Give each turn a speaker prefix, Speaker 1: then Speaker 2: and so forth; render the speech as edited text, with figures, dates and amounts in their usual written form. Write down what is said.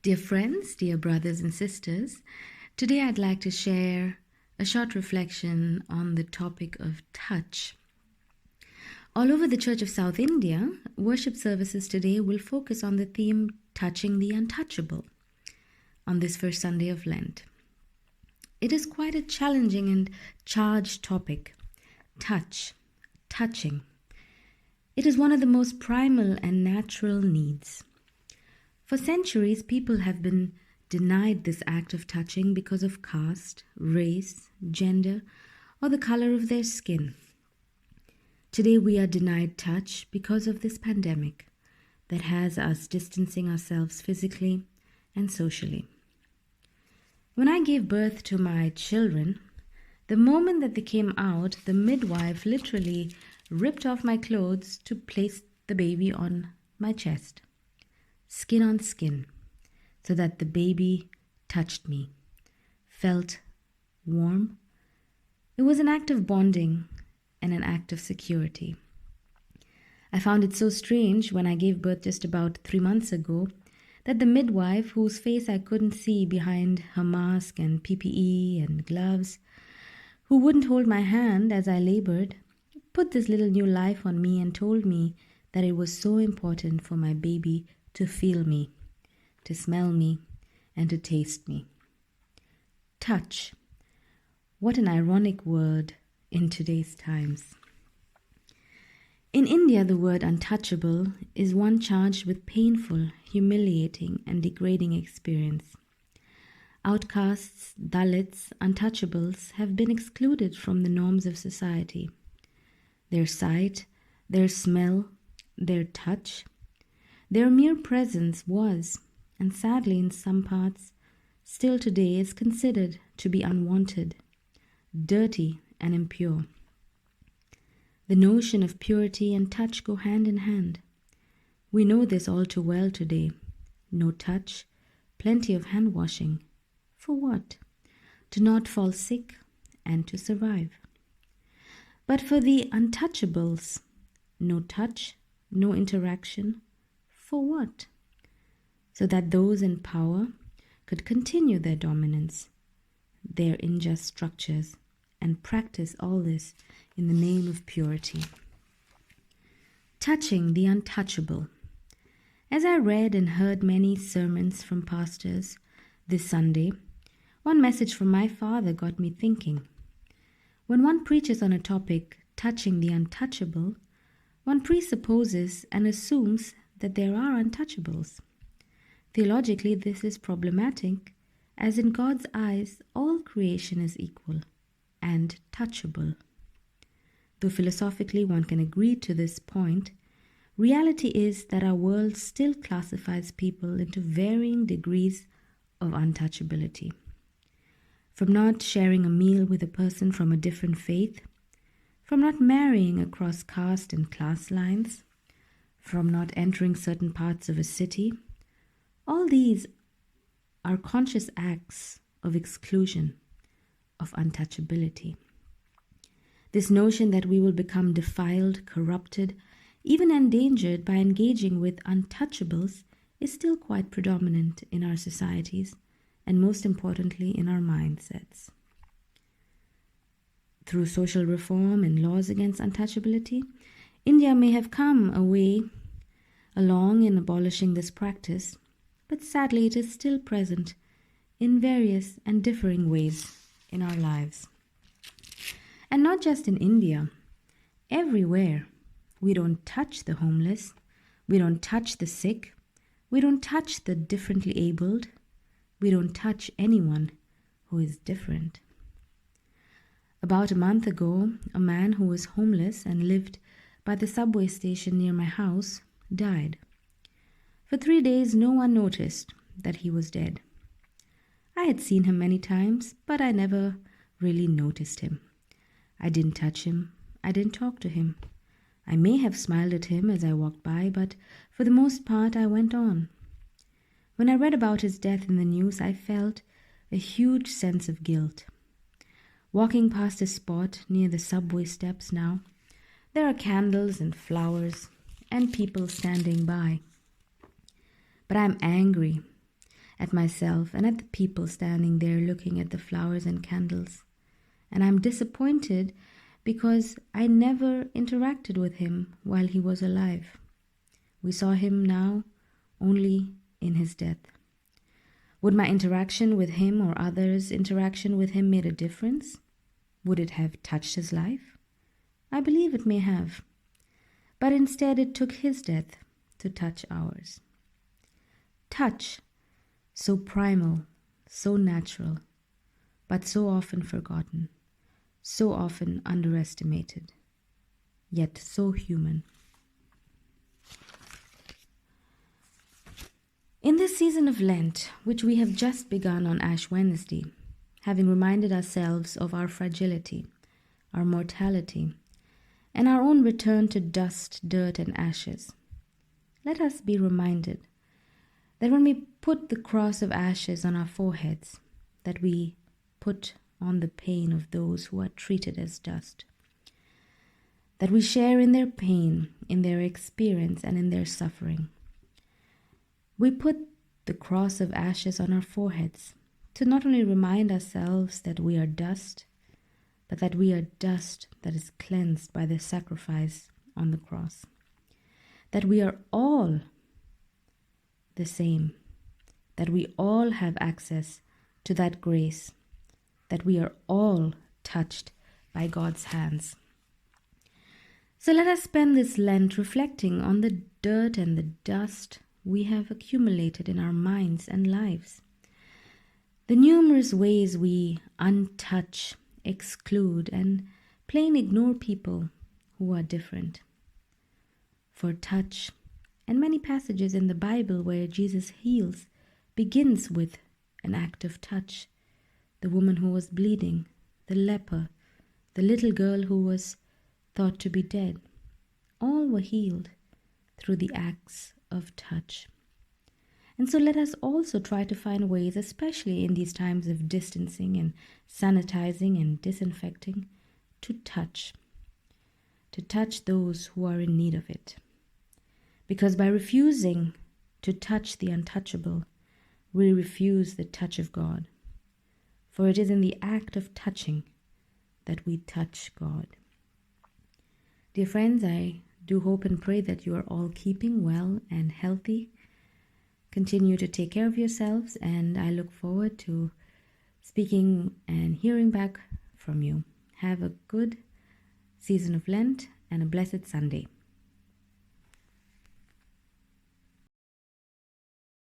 Speaker 1: Dear friends, dear brothers and sisters, today I'd like to share a short reflection on the topic of touch. All over the Church of South India, worship services today will focus on the theme Touching the Untouchable on this first Sunday of Lent. It is quite a challenging and charged topic. Touching. It is one of the most primal and natural needs. For centuries, people have been denied this act of touching because of caste, race, gender, or the color of their skin. Today, we are denied touch because of this pandemic that has us distancing ourselves physically and socially. When I gave birth to my children, the moment that they came out, the midwife literally ripped off my clothes to place the baby on my chest. Skin on skin, so that the baby touched me, felt warm. It was an act of bonding and an act of security. I found it so strange when I gave birth just about 3 months ago that the midwife, whose face I couldn't see behind her mask and PPE and gloves, who wouldn't hold my hand as I labored, put this little new life on me and told me that it was so important for my baby to feel me, to smell me, and to taste me. Touch. What an ironic word in today's times. In India, the word untouchable is one charged with painful, humiliating, and degrading experience. Outcasts, Dalits, untouchables have been excluded from the norms of society. Their sight, their smell, their touch, their mere presence was, and sadly in some parts, still today is considered to be unwanted, dirty and impure. The notion of purity and touch go hand in hand. We know this all too well today. No touch, plenty of hand washing. For what? To not fall sick and to survive. But for the untouchables, no touch, no interaction. For what? So that those in power could continue their dominance, their unjust structures, and practice all this in the name of purity. Touching the untouchable. As I read and heard many sermons from pastors this Sunday, one message from my father got me thinking. When one preaches on a topic touching the untouchable, one presupposes and assumes that there are untouchables. Theologically, this is problematic, as in God's eyes, all creation is equal and touchable. Though philosophically one can agree to this point, reality is that our world still classifies people into varying degrees of untouchability. From not sharing a meal with a person from a different faith, from not marrying across caste and class lines, from not entering certain parts of a city, all these are conscious acts of exclusion, of untouchability. This notion that we will become defiled, corrupted, even endangered by engaging with untouchables is still quite predominant in our societies and most importantly in our mindsets. Through social reform and laws against untouchability, India may have come a way along in abolishing this practice, but sadly it is still present in various and differing ways in our lives. And not just in India, everywhere. We don't touch the homeless, we don't touch the sick, we don't touch the differently abled, we don't touch anyone who is different. About a month ago, a man who was homeless and lived by the subway station near my house died. For 3 days, no one noticed that he was dead. I had seen him many times, but I never really noticed him. I didn't touch him. I didn't talk to him. I may have smiled at him as I walked by, but for the most part, I went on. When I read about his death in the news, I felt a huge sense of guilt. Walking past a spot near the subway steps now, there are candles and flowers and people standing by. But I'm angry at myself and at the people standing there looking at the flowers and candles. And I'm disappointed because I never interacted with him while he was alive. We saw him now only in his death. Would my interaction with him or others' interaction with him made a difference? Would it have touched his life? I believe it may have. But instead it took his death to touch ours. Touch, so primal, so natural, but so often forgotten, so often underestimated, yet so human. In this season of Lent, which we have just begun on Ash Wednesday, having reminded ourselves of our fragility, our mortality, and our own return to dust, dirt, and ashes, let us be reminded that when we put the cross of ashes on our foreheads, that we put on the pain of those who are treated as dust, that we share in their pain, in their experience, and in their suffering. We put the cross of ashes on our foreheads to not only remind ourselves that we are dust, but that we are dust that is cleansed by the sacrifice on the cross. That we are all the same, that we all have access to that grace, that we are all touched by God's hands. So let us spend this Lent reflecting on the dirt and the dust we have accumulated in our minds and lives. The numerous ways we untouch, exclude, and plain ignore people who are different. For touch, and many passages in the Bible where Jesus heals, begins with an act of touch. The woman who was bleeding, the leper, the little girl who was thought to be dead, all were healed through the acts of touch. And so let us also try to find ways, especially in these times of distancing and sanitizing and disinfecting, to touch those who are in need of it. Because by refusing to touch the untouchable, we refuse the touch of God. For it is in the act of touching that we touch God. Dear friends, I do hope and pray that you are all keeping well and healthy. Continue to take care of yourselves, and I look forward to speaking and hearing back from you. Have a good season of Lent and a blessed Sunday.